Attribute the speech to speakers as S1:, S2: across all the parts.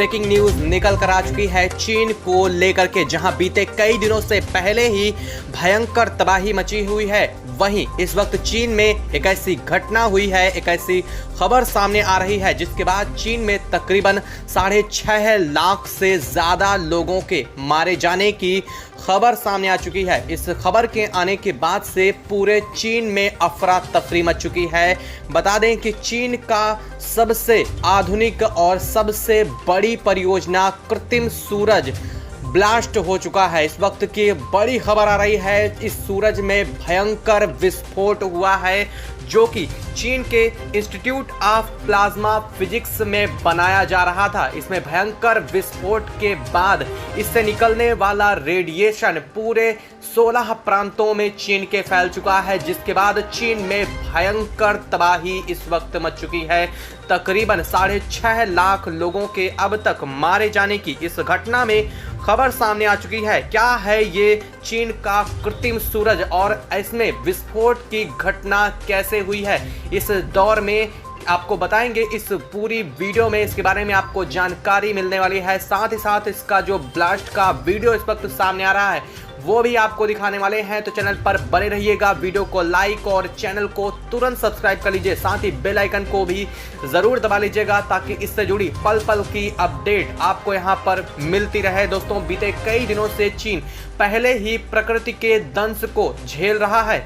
S1: Breaking news निकल कर आ चुकी है चीन को लेकर के, जहां बीते कई दिनों से पहले ही भयंकर तबाही मची हुई है। वहीं इस वक्त चीन में एक ऐसी घटना हुई है, एक ऐसी खबर सामने आ रही है जिसके बाद चीन में तकरीबन 6.5 लाख से ज्यादा लोगों के मारे जाने की खबर सामने आ चुकी है। इस खबर के आने के बाद से पूरे चीन में अफरा तफरी मच चुकी है। बता दें कि चीन का सबसे आधुनिक और सबसे बड़ी परियोजना कृत्रिम सूरज ब्लास्ट हो चुका है। इस वक्त की बड़ी खबर आ रही है, इस सूरज में भयंकर विस्फोट हुआ है जो कि चीन के इंस्टीट्यूट ऑफ प्लाज्मा फिजिक्स में बनाया जा रहा था। इसमें भयंकर विस्फोट के बाद इससे निकलने वाला रेडिएशन पूरे 16 प्रांतों में चीन के फैल चुका है, जिसके बाद चीन में भयंकर तबाही इस वक्त मच चुकी है। तकरीबन 6.5 लाख लोगों के अब तक मारे जाने की इस घटना में खबर सामने आ चुकी है। क्या है ये चीन का कृत्रिम सूरज और इसमें विस्फोट की घटना कैसे हुई है, इस दौर में आपको बताएंगे। इस पूरी वीडियो में इसके बारे में आपको जानकारी मिलने वाली है। साथ ही साथ इसका जो ब्लास्ट का वीडियो इस वक्त सामने आ रहा है वो भी आपको दिखाने वाले हैं, तो चैनल पर बने रहिएगा। वीडियो को लाइक और चैनल को तुरंत सब्सक्राइब कर लीजिए, साथ ही बेल आइकन को भी जरूर दबा लीजिएगा ताकि इससे जुड़ी पल पल की अपडेट आपको यहां पर मिलती रहे। दोस्तों, बीते कई दिनों से चीन पहले ही प्रकृति के दंश को झेल रहा है।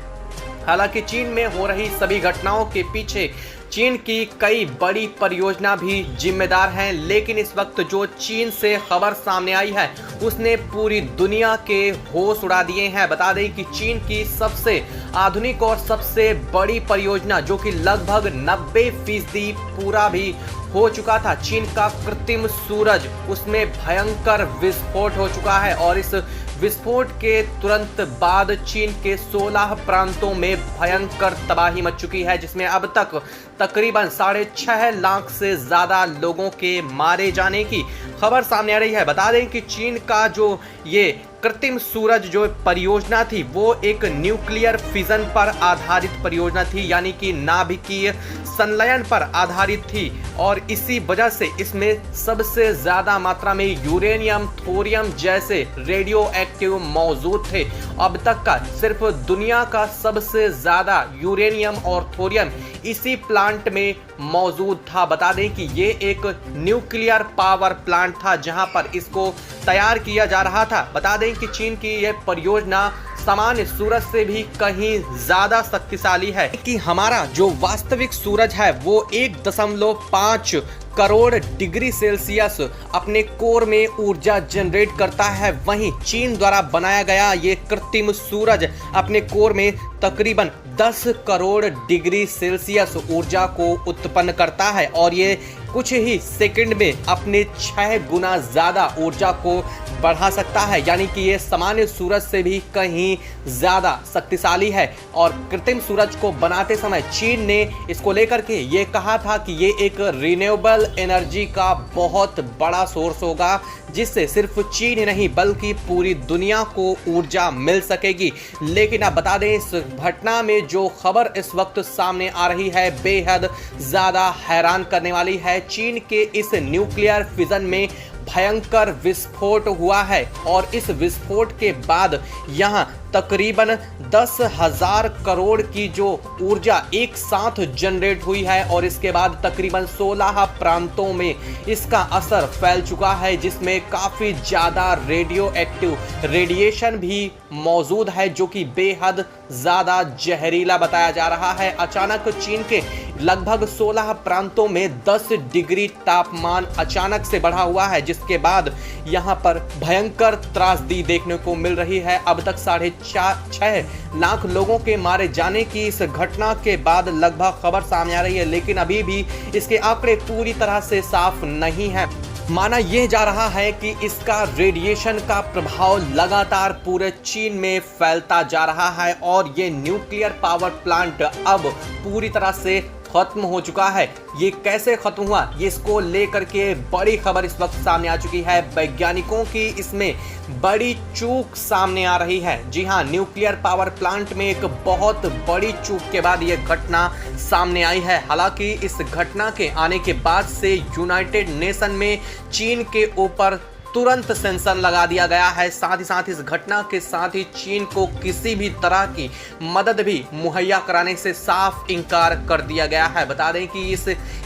S1: हालांकि चीन में हो रही सभी घटनाओं के पीछे चीन की कई बड़ी परियोजना भी जिम्मेदार हैं, लेकिन इस वक्त जो चीन से खबर सामने आई है उसने पूरी दुनिया के होश उड़ा दिए हैं। बता दें कि चीन की सबसे आधुनिक और सबसे बड़ी परियोजना जो कि लगभग 90% पूरा भी हो चुका था, चीन का कृत्रिम सूरज, उसमें भयंकर विस्फोट हो चुका है। और इस विस्फोट के तुरंत बाद चीन के 16 प्रांतों में भयंकर तबाही मच चुकी है, जिसमें अब तक तकरीबन 6.5 लाख से ज्यादा लोगों के मारे जाने की खबर सामने आ रही है। बता दें कि चीन का जो ये कृत्रिम सूरज जो परियोजना थी वो एक न्यूक्लियर फिजन पर आधारित परियोजना थी, यानी कि नाभिकीय संलयन पर आधारित थी। और इसी वजह से इसमें सबसे ज्यादा मात्रा में यूरेनियम, थोरियम जैसे रेडियो एक्टिव मौजूद थे। अब तक का सिर्फ दुनिया का सबसे ज्यादा यूरेनियम और थोरियम इसी प्लांट में मौजूद था। बता दें कि ये एक न्यूक्लियर पावर प्लांट था जहां पर इसको तैयार किया जा रहा था। बता दें कि चीन की यह परियोजना सामान्य सूरज से भी कहीं ज्यादा शक्तिशाली है कि हमारा जो वास्तविक सूरज है वो 1.5 करोड़ डिग्री सेल्सियस अपने कोर में ऊर्जा जनरेट करता है। वहीं चीन द्वारा बनाया गया ये कृत्रिम सूरज अपने कोर में तकरीबन 10 करोड़ डिग्री सेल्सियस ऊर्जा को उत्पन्न करता है और ये कुछ ही सेकंड में अपने 6 गुना ज्यादा ऊर्जा को बढ़ा सकता है, यानी कि ये सामान्य सूरज से भी कहीं ज्यादा शक्तिशाली है। और कृत्रिम सूरज को बनाते समय चीन ने इसको लेकर के ये कहा था कि ये एक रिन्यूएबल एनर्जी का बहुत बड़ा सोर्स होगा, जिससे सिर्फ चीन ही नहीं बल्कि पूरी दुनिया को ऊर्जा मिल सकेगी। लेकिन अब बता दें, इस घटना में जो खबर इस वक्त सामने आ रही है बेहद ज्यादा हैरान करने वाली है। चीन के इस न्यूक्लियर फिजन में भयंकर विस्फोट हुआ है और इस विस्फोट के बाद यहां तकरीबन 10,000 करोड़ की जो ऊर्जा एक साथ जनरेट हुई है और इसके बाद तकरीबन 16 प्रांतों में इसका असर फैल चुका है, जिसमें काफ़ी ज़्यादा रेडियो एक्टिव रेडिएशन भी मौजूद है जो कि बेहद ज़्यादा जहरीला बताया जा रहा है। अचानक चीन के लगभग 16 प्रांतों में 10 डिग्री तापमान अचानक से बढ़ा हुआ है, जिसके बाद यहाँ पर भयंकर त्रासदी देखने को मिल रही है। अब तक 6.5 लाख लोगों के मारे जाने की इस घटना के बाद लगभग खबर सामने आ रही है, लेकिन अभी भी इसके आंकड़े पूरी तरह से साफ नहीं है। माना यह जा रहा है कि इसका रेडिएशन का प्रभाव लगातार पूरे चीन में फैलता जा रहा है और ये न्यूक्लियर पावर प्लांट अब पूरी तरह से खत्म हो चुका है। ये कैसे खत्म हुआ, ये इसको लेकर के बड़ी खबर इस वक्त सामने आ चुकी है। वैज्ञानिकों की इसमें बड़ी चूक सामने आ रही है। जी हां, न्यूक्लियर पावर प्लांट में एक बहुत बड़ी चूक के बाद ये घटना सामने आई है। हालांकि इस घटना के आने के बाद से यूनाइटेड नेशन में चीन के ऊपर तुरंत सेंक्शन लगा दिया गया है। साथ ही साथ इस घटना के साथ ही चीन को किसी भी तरह की मदद भी मुहैया कराने से साफ इनकार कर दिया गया है। बता दें कि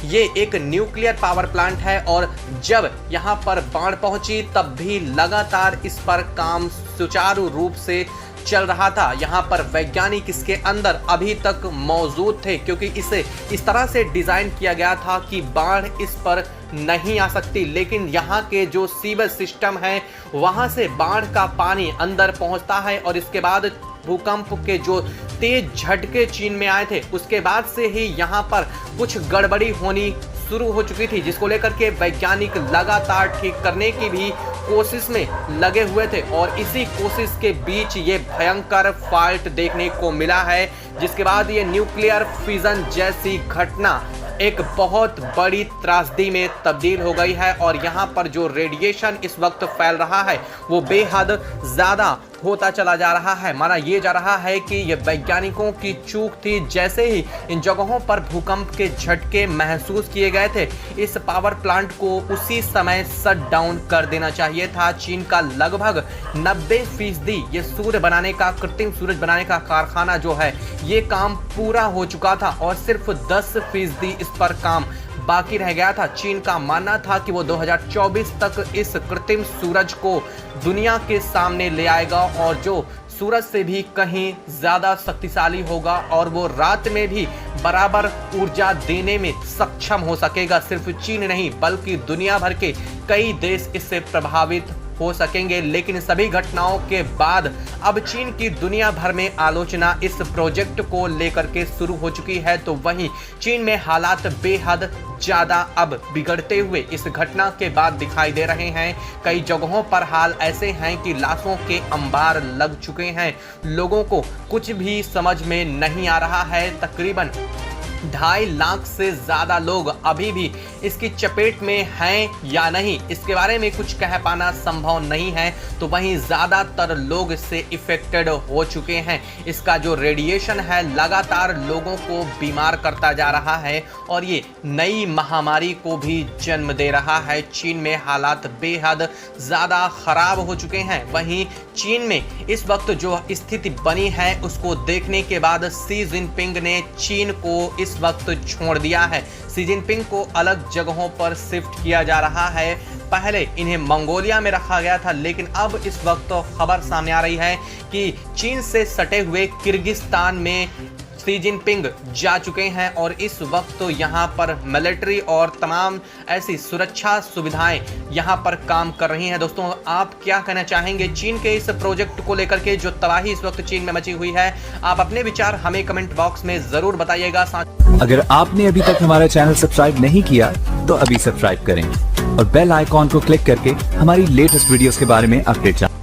S1: ये एक न्यूक्लियर पावर प्लांट है और जब यहां पर बाढ़ पहुंची तब भी लगातार इस पर काम सुचारू रूप से चल रहा था। यहाँ पर वैज्ञानिक इसके अंदर अभी तक मौजूद थे, क्योंकि इसे इस तरह से डिजाइन किया गया था कि बाढ़ इस पर नहीं आ सकती। लेकिन यहाँ के जो सीवेज सिस्टम है वहाँ से बाढ़ का पानी अंदर पहुँचता है और इसके बाद भूकंप के जो तेज झटके चीन में आए थे उसके बाद से ही यहाँ पर कुछ गड़बड़ी होनी शुरू हो चुकी थी, जिसको लेकर के वैज्ञानिक लगातार ठीक करने की भी कोशिश में लगे हुए थे। और इसी कोशिश के बीच ये भयंकर फॉल्ट देखने को मिला है, जिसके बाद ये न्यूक्लियर फिजन जैसी घटना एक बहुत बड़ी त्रासदी में तब्दील हो गई है। और यहाँ पर जो रेडिएशन इस वक्त फैल रहा है वो बेहद ज़्यादा होता चला जा रहा है। माना ये जा रहा है कि ये वैज्ञानिकों की चूक थी। जैसे ही इन जगहों पर भूकंप के झटके महसूस किए गए थे, इस पावर प्लांट को उसी समय शट डाउन कर देना चाहिए था। चीन का लगभग 90% ये सूर्य बनाने का, कृत्रिम सूरज बनाने का कारखाना जो है ये काम पूरा हो चुका था और सिर्फ 10% इस पर काम बाकी रह गया था। चीन का मानना था कि वो 2024 तक इस कृत्रिम सूरज को दुनिया के सामने ले आएगा और जो सूरज से भी कहीं ज़्यादा शक्तिशाली होगा और वो रात में भी बराबर ऊर्जा देने में सक्षम हो सकेगा। सिर्फ चीन नहीं बल्कि दुनिया भर के कई देश इससे प्रभावित हो सकेंगे। लेकिन सभी घटनाओं के बाद अब चीन की दुनिया भर में आलोचना इस प्रोजेक्ट को लेकर के शुरू हो चुकी है। तो वहीं चीन में हालात बेहद ज़्यादा अब बिगड़ते हुए इस घटना के बाद दिखाई दे रहे हैं। कई जगहों पर हाल ऐसे हैं कि लाशों के अंबार लग चुके हैं। लोगों को कुछ भी समझ में नहीं आ रहा है। तकरीबन 2.5 लाख से ज़्यादा लोग अभी भी इसकी चपेट में हैं या नहीं, इसके बारे में कुछ कह पाना संभव नहीं है। तो वहीं ज़्यादातर लोग इससे इफेक्टेड हो चुके हैं। इसका जो रेडिएशन है लगातार लोगों को बीमार करता जा रहा है और ये नई महामारी को भी जन्म दे रहा है। चीन में हालात बेहद ज़्यादा ख़राब हो चुके हैं। वहीं चीन में इस वक्त जो स्थिति बनी है उसको देखने के बाद शी जिनपिंग ने चीन को इस वक्त छोड़ दिया है। शी जिनपिंग को अलग जगहों पर शिफ्ट किया जा रहा है। पहले इन्हें मंगोलिया में रखा गया था, लेकिन अब इस वक्त खबर सामने आ रही है कि चीन से सटे हुए किर्गिस्तान में शी जिनपिंग जा चुके हैं और इस वक्त तो यहाँ पर मिलिट्री और तमाम ऐसी सुरक्षा सुविधाएं यहाँ पर काम कर रही हैं। दोस्तों, आप क्या कहना चाहेंगे चीन के इस प्रोजेक्ट को लेकर के, जो तबाही इस वक्त चीन में मची हुई है? आप अपने विचार हमें कमेंट बॉक्स में जरूर बताइएगा।
S2: अगर आपने अभी तक हमारा चैनल सब्सक्राइब नहीं किया तो अभी सब्सक्राइब करें और बेल आइकॉन को क्लिक करके हमारी लेटेस्ट वीडियोस के बारे में अपडेट जानें।